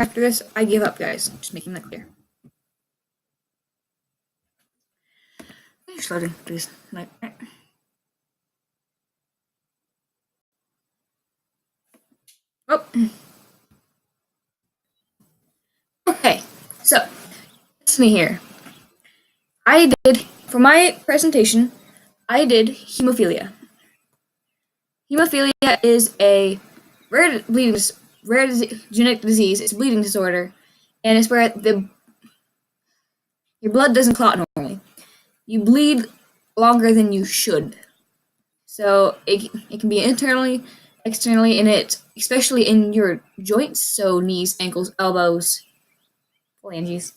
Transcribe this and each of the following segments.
after this, I give up, guys. Just making that clear. Finish loading, please. Oh. Okay, so it's me here. For my presentation, I did hemophilia. Hemophilia is a rare genetic disease. It's a bleeding disorder, and it's where your blood doesn't clot normally. You bleed longer than you should. So it can be internally, externally, and it especially in your joints, so knees, ankles, elbows, phalanges.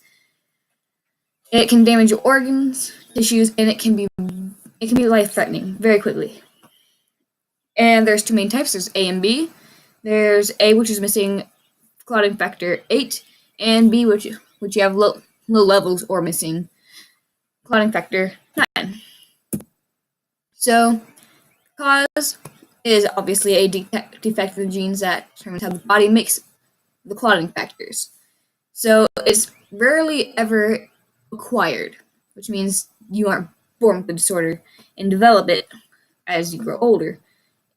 It can damage your organs, tissues, and it can be life-threatening very quickly. And there's two main types. There's A and B. There's A, which is missing clotting factor 8, and B, which you have low levels or missing clotting factor 9. So, cause is obviously a defect in the genes that determines how the body makes the clotting factors. So, it's rarely ever acquired, which means you aren't born with the disorder and develop it as you grow older.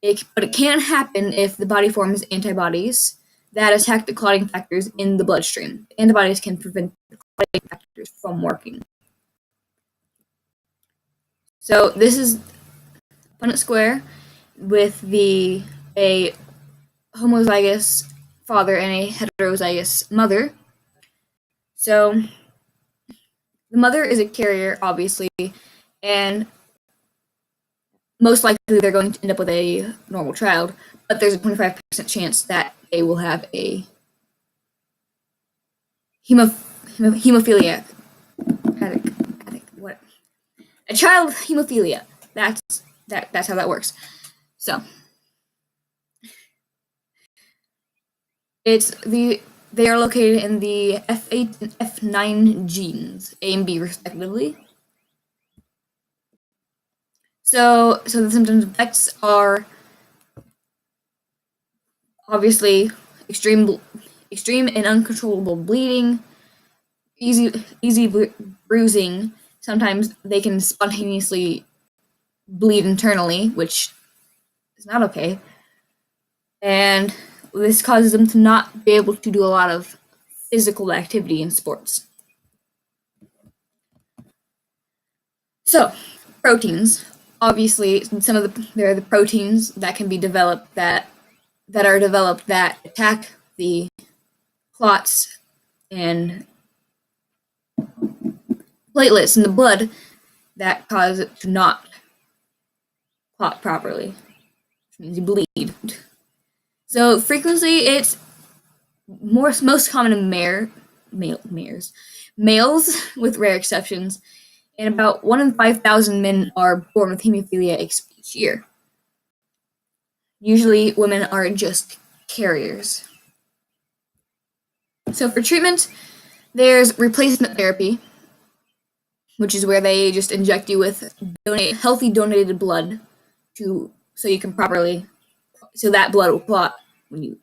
But it can happen if the body forms antibodies that attack the clotting factors in the bloodstream. Antibodies can prevent the clotting factors from working. So this is Punnett square with a homozygous father and a heterozygous mother. So the mother is a carrier, obviously, and most likely they're going to end up with a normal child, but there's a 25% chance that they will have a hemophilia. A child hemophilia. That's how that works. So they are located in the F8 and F9 genes, A and B respectively. So the symptoms and effects are obviously extreme and uncontrollable bleeding, easy bruising. Sometimes they can spontaneously bleed internally, which is not okay. And this causes them to not be able to do a lot of physical activity in sports. So, proteins. Obviously, there are the proteins that can be developed that attack the clots and platelets in the blood that cause it to not clot properly, which means you bleed. So frequency, it's most common in males, with rare exceptions, and about 1 in 5,000 men are born with hemophilia each year. Usually, women are just carriers. So for treatment, there's replacement therapy, which is where they just inject you with healthy donated blood so that blood will clot when you,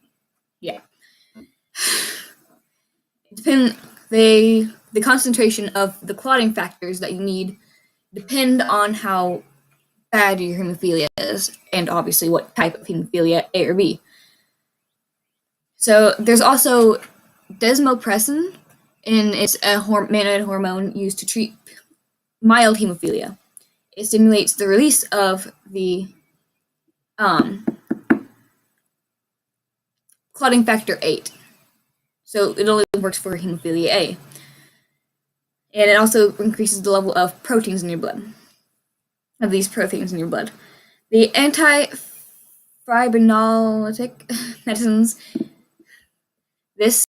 the concentration of the clotting factors that you need depend on how bad your hemophilia is, and obviously what type of hemophilia, A or B. So there's also desmopressin, and it's a man-made hormone used to treat mild hemophilia. It stimulates the release of the clotting factor 8. So it only works for hemophilia A. And it also increases the level of proteins in your blood. Of these proteins in your blood. The antifibrinolytic medicines, this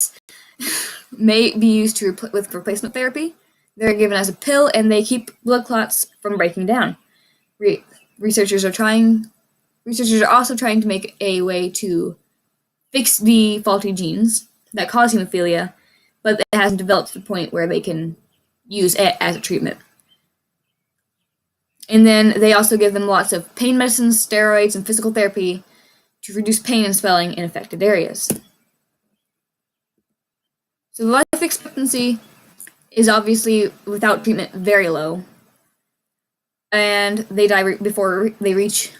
may be used with replacement therapy. They're given as a pill, and they keep blood clots from breaking down. Researchers are also trying to make a way to fix the faulty genes that cause hemophilia, but it hasn't developed to the point where they can use it as a treatment. And then they also give them lots of pain medicines, steroids, and physical therapy to reduce pain and swelling in affected areas. So life expectancy is obviously, without treatment, very low, and they die before they reach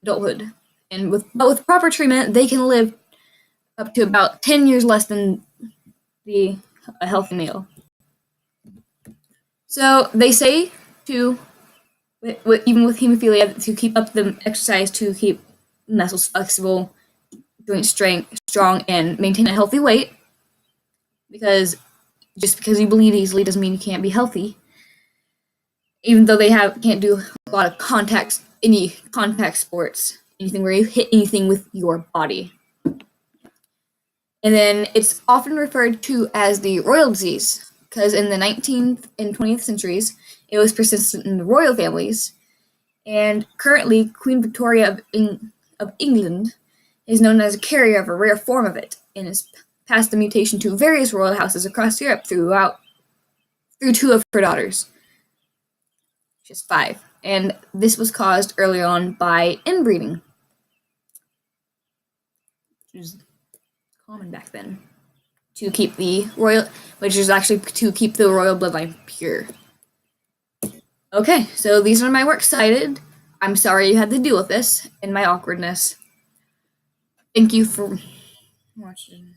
adulthood. And with proper treatment, they can live up to about 10 years less than a healthy male. So they say to, even with hemophilia, to keep up the exercise to keep muscles flexible, joint strength strong, and maintain a healthy weight. Because just because you bleed easily doesn't mean you can't be healthy. Even though they can't do a lot of any contact sports, anything where you hit anything with your body. And then it's often referred to as the royal disease, because in the 19th and 20th centuries, it was persistent in the royal families. And currently, Queen Victoria of England is known as a carrier of a rare form of it, and has passed the mutation to various royal houses across Europe through 2 of her daughters. Just 5. And this was caused early on by inbreeding, which was common back then, to keep the royal bloodline pure. Okay, so these are my works cited. I'm sorry you had to deal with this and my awkwardness. Thank you for watching.